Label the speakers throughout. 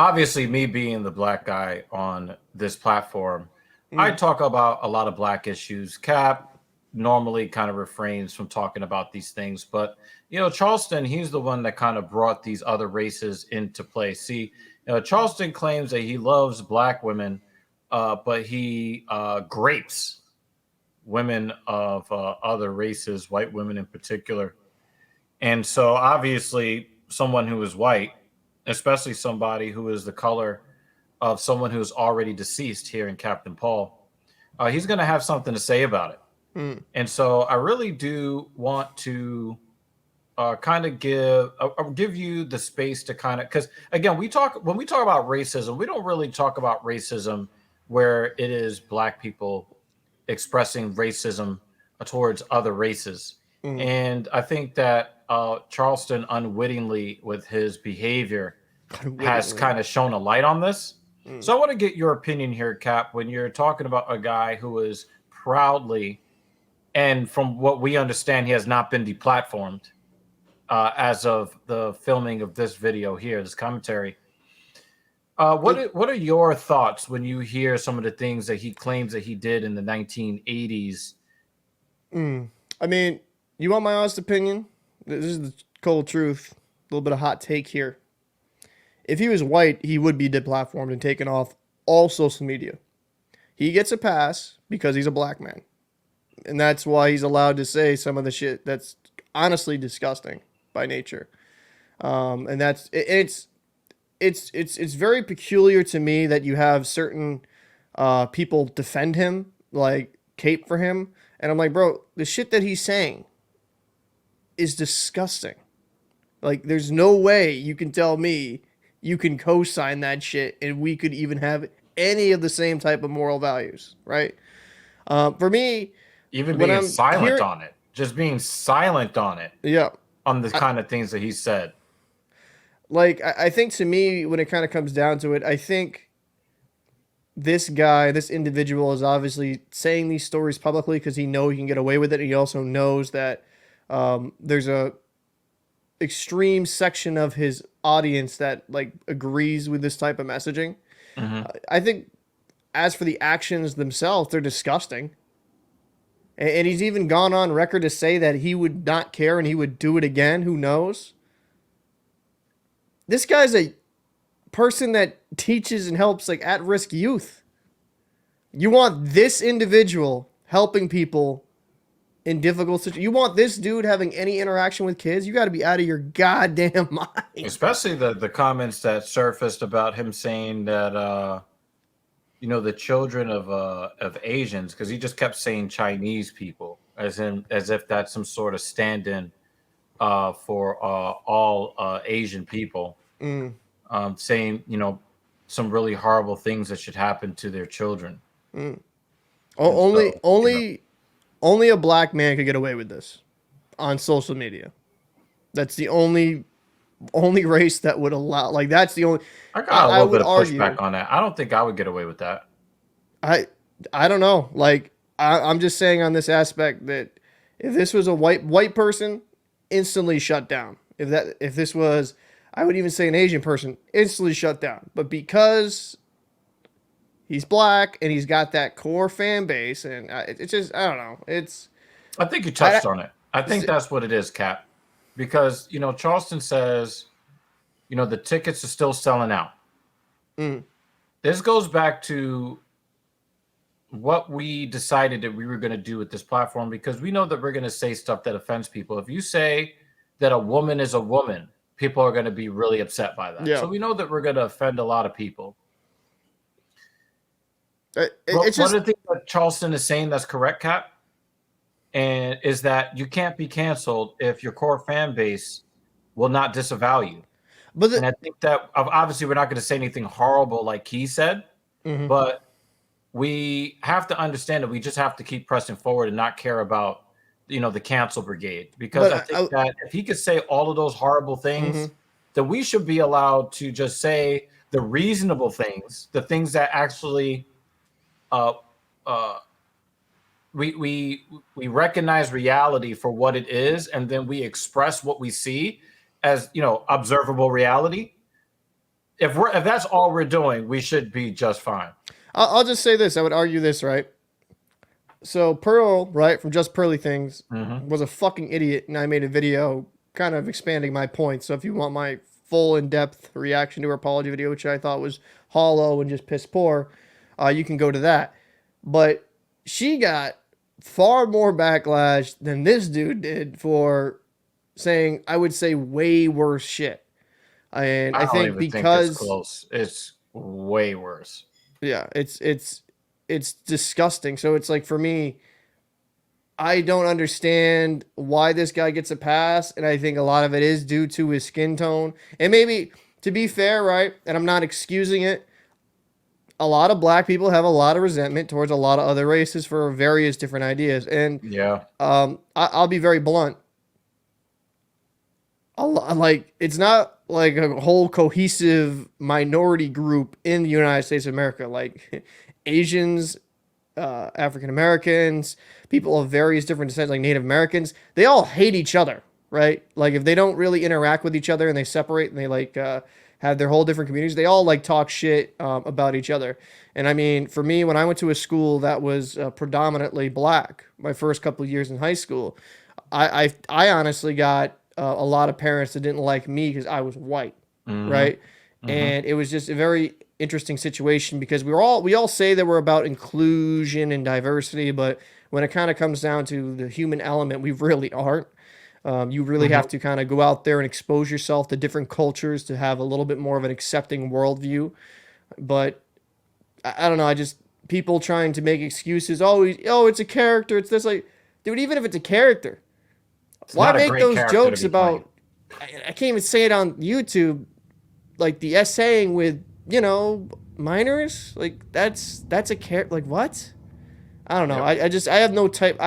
Speaker 1: obviously, me being the black guy on this platform, I
Speaker 2: Mm.
Speaker 1: talk about a lot of black issues. Cap normally kind of refrains from talking about these things, but Charleston, he's the one that kind of brought these other races into play. See, Charleston claims that he loves black women, but he grapes women of other races, white women in particular. And so, obviously, someone who is white, especially somebody who is the color of someone who's already deceased here in Captain Paul, he's going to have something to say about it.
Speaker 2: Mm.
Speaker 1: And so, I really do want to kind of give you the space to kind of, because again, when we talk about racism, we don't really talk about racism where it is black people expressing racism towards other races.
Speaker 2: Mm.
Speaker 1: And I think that Charleston unwittingly with his behavior has
Speaker 2: Unwittingly.
Speaker 1: kind of shown a light on this.
Speaker 2: Mm.
Speaker 1: So I want to get your opinion here, Cap, when you're talking about a guy who is proudly, and from what we understand, he has not been deplatformed as of the filming of this video here, this commentary. What are your thoughts when you hear some of the things that he claims that he did in the 1980s?
Speaker 2: Mm. I mean, you want my honest opinion? This is the cold truth. A little bit of hot take here. If he was white, he would be deplatformed and taken off all social media. He gets a pass because he's a black man. And that's why he's allowed to say some of the shit that's honestly disgusting by nature. And it's very peculiar to me that you have certain people defend him, like cape for him, and I'm like, bro, the shit that he's saying is disgusting. Like, there's no way you can tell me you can co-sign that shit and we could even have any of the same type of moral values, right? For me,
Speaker 1: Even
Speaker 2: when
Speaker 1: being
Speaker 2: I'm
Speaker 1: silent
Speaker 2: here,
Speaker 1: on it, just being silent on it,
Speaker 2: yeah,
Speaker 1: on the
Speaker 2: I,
Speaker 1: kind of things that he said.
Speaker 2: like I think to me, when it kind of comes down to it, I think this guy, this individual, is obviously saying these stories publicly because he knows he can get away with it. And he also knows that there's a extreme section of his audience that like agrees with this type of messaging.
Speaker 1: Hmm.
Speaker 2: I think as for the actions themselves, they're disgusting. And he's even gone on record to say that he would not care and he would do it again. Who knows? This guy's a person that teaches and helps like at-risk youth. You want this individual helping people in difficult situations. You want this dude having any interaction with kids? You got to be out of your goddamn mind.
Speaker 1: Especially the comments that surfaced about him saying that the children of Asians, because he just kept saying Chinese people as if that's some sort of stand-in for all Asian people,
Speaker 2: Mm,
Speaker 1: saying some really horrible things that should happen to their children.
Speaker 2: mm.
Speaker 1: And
Speaker 2: Only,
Speaker 1: so,
Speaker 2: only, only a black man could get away with this on social media. That's the only race that would allow. Like that's the only.
Speaker 1: I got a
Speaker 2: I
Speaker 1: little
Speaker 2: would
Speaker 1: bit of
Speaker 2: argue.
Speaker 1: pushback on that. I don't think I would get away with that.
Speaker 2: I I don't know. Like I'm just saying on this aspect that if this was a white person, instantly shut down. If this was, I would even say an Asian person, instantly shut down. But because he's black and he's got that core fan base, and it's just I don't know.
Speaker 1: I think you
Speaker 2: I
Speaker 1: touched on it. I think
Speaker 2: it's-
Speaker 1: that's what it is, Cap. Because Charleston says, the tickets are still selling out.
Speaker 2: mm,
Speaker 1: This goes back to what we decided that we were going to do with this platform, because we know that we're going to say stuff that offends people. If you say that a woman is a woman, people are going to be really upset by that.
Speaker 2: yeah.
Speaker 1: So we know that we're going to offend a lot of people.
Speaker 2: It's
Speaker 1: One
Speaker 2: just
Speaker 1: of the things that Charleston is saying that's correct, Cap, and is that you can't be canceled if your core fan base will not disavow you.
Speaker 2: but
Speaker 1: And I think that obviously we're not going to say anything horrible like he said,
Speaker 2: mhm.
Speaker 1: but we have to understand that we just have to keep pressing forward and not care about the cancel brigade, because I
Speaker 2: but
Speaker 1: think that if he could say all of those horrible things,
Speaker 2: mhm.
Speaker 1: then we should be allowed to just say the reasonable things, the things that actually uh, uh, we recognize reality for what it is, and then we express what we see as observable reality. if that's all we're doing, we should be just fine.
Speaker 2: I'll just say this. I would argue this, right? So Pearl, right, from Just Pearly Things,
Speaker 1: Mm-hmm.
Speaker 2: was a fucking idiot, and I made a video kind of expanding my point. So if you want my full in-depth reaction to her apology video, which I thought was hollow and just piss poor, you can go to that. But she got far more backlash than this dude did for saying, I would say, way worse shit. And
Speaker 1: I
Speaker 2: I
Speaker 1: don't
Speaker 2: think
Speaker 1: even think it's
Speaker 2: because
Speaker 1: close. It's way worse.
Speaker 2: yeah, it's disgusting. So it's like for me, I don't understand why this guy gets a pass, and I think a lot of it is due to his skin tone. And maybe to be fair, right, and I'm not excusing it, a lot of black people have a lot of resentment towards a lot of other races for various different ideas. And
Speaker 1: Yeah.
Speaker 2: I'll be very blunt. Like it's not like a whole cohesive minority group in the United States of America. Like Asians, African Americans, people of various different descents, like Native Americans, they all hate each other, right? Like if they don't really interact with each other and they separate and they like have their whole different communities, they all like talk shit about each other. And I mean, for me, when I went to a school that was predominantly black, my first couple of years in high school, I honestly got a lot of parents that didn't like me because I was white,
Speaker 1: Mm-hmm.
Speaker 2: right?
Speaker 1: Mm-hmm.
Speaker 2: And it was just a very interesting situation because we all say that we're about inclusion and diversity, but when it kind of comes down to the human element, we really aren't. You really
Speaker 1: Mm-hmm.
Speaker 2: have to kind of go out there and expose yourself to different cultures to have a little bit more of an accepting worldview. But I don't know. I just people trying to make excuses. Oh, it's a character. It's this like, dude. Even if it's a character,
Speaker 1: It's
Speaker 2: why
Speaker 1: not a
Speaker 2: make
Speaker 1: great
Speaker 2: those
Speaker 1: character to
Speaker 2: jokes
Speaker 1: be playing.
Speaker 2: about? I can't even say it on YouTube. Like the essaying with minors. Like that's a character. Like what? I don't know.
Speaker 1: Yep.
Speaker 2: I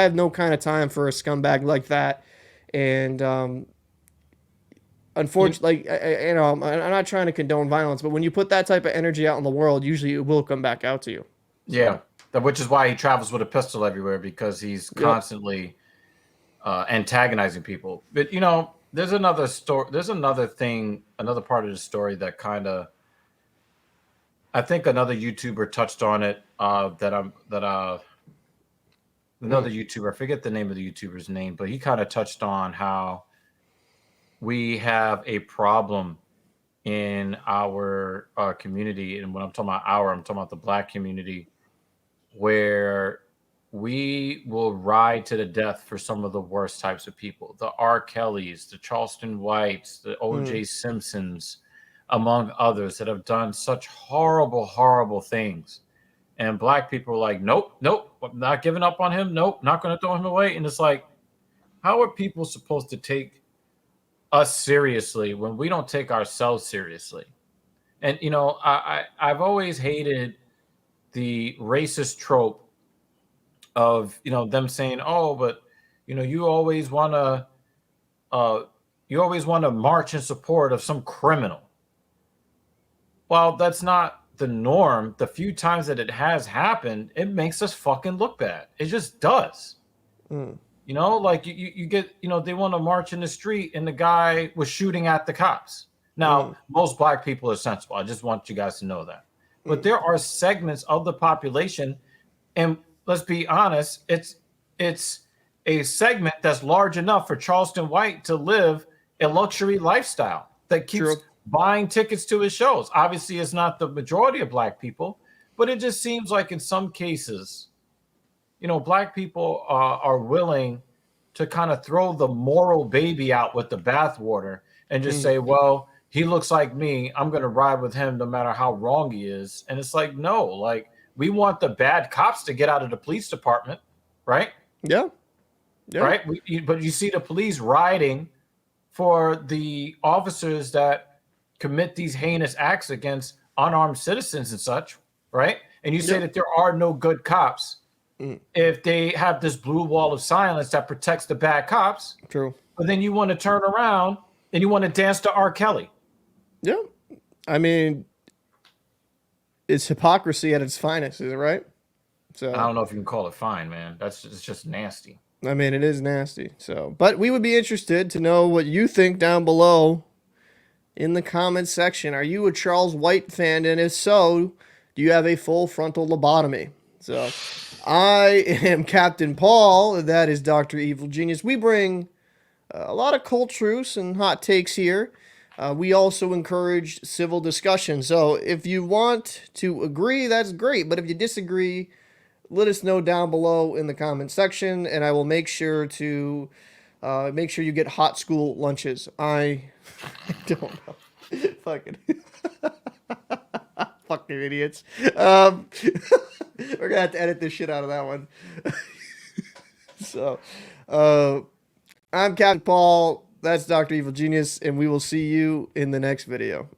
Speaker 2: have no kind of time for a scumbag like that. And
Speaker 1: You-
Speaker 2: unfortunately, like I'm not trying to condone violence, but when you put that type of energy out in the world, usually it will come back out to you.
Speaker 1: Yeah.
Speaker 2: So,
Speaker 1: Which is why he travels with a pistol everywhere because he's
Speaker 2: yep.
Speaker 1: constantly antagonizing people. But there's another story. There's another thing, another part of the story that kind of, I think another YouTuber touched on it. Another YouTuber, I forget the name of the YouTuber's name, but he kind of touched on how we have a problem in our community, and when I'm talking about I'm talking about the black community, where we will ride to the death for some of the worst types of people, the R. Kellys, the Charleston Whites, the
Speaker 2: Mm,
Speaker 1: O.J. Simpsons, among others that have done such horrible, horrible things. And black people are like, nope, nope, I'm not giving up on him. Nope, not going to throw him away. And it's like, how are people supposed to take us seriously when we don't take ourselves seriously? And I've always hated the racist trope of them saying, "Oh, but you always want to march in support of some criminal." Well, that's not the norm. The few times that it has happened, it makes us fucking look bad. It just does.
Speaker 2: mm,
Speaker 1: Like you get, they want to march in the street and the guy was shooting at the cops. Now,
Speaker 2: mm,
Speaker 1: most black people are sensible. I just want you guys to know that. But
Speaker 2: mm.
Speaker 1: there are segments of the population, and let's be honest, it's a segment that's large enough for Charleston White to live a luxury lifestyle that keeps
Speaker 2: True.
Speaker 1: buying tickets to his shows. Obviously, it's not the majority of black people, but it just seems like in some cases, black people are willing to kind of throw the moral baby out with the bathwater and just
Speaker 2: Mm.
Speaker 1: say, well, he looks like me. I'm going to ride with him no matter how wrong he is. And it's like, no, like we want the bad cops to get out of the police department, right?
Speaker 2: Yeah. Yeah.
Speaker 1: Right. But you see the police riding for the officers that commit these heinous acts against unarmed citizens and such, right? And you say
Speaker 2: Yeah.
Speaker 1: that there are no good cops
Speaker 2: Mm.
Speaker 1: if they have this blue wall of silence that protects the bad cops,
Speaker 2: True.
Speaker 1: but then you want to turn around and you want to dance to R. Kelly.
Speaker 2: Yeah. I mean, it's hypocrisy at its finest, is it right?
Speaker 1: I
Speaker 2: So,
Speaker 1: don't know if you can call it fine, man. It's just nasty.
Speaker 2: I mean, it is nasty. So, but we would be interested to know what you think down below. in the comments section. Are you a Charles White fan? And if so, do you have a full frontal lobotomy? So I am Captain Paul. And that is Dr. Evil Genius. We bring a lot of cold truths and hot takes here. We also encourage civil discussion. So if you want to agree, that's great. But if you disagree, let us know down below in the comment section, and I will make sure to make sure you get hot school lunches. I don't know. Fucking fucking idiots. We're gonna have to edit this shit out of that one. So, I'm Captain Paul. That's Dr. Evil Genius, and we will see you in the next video.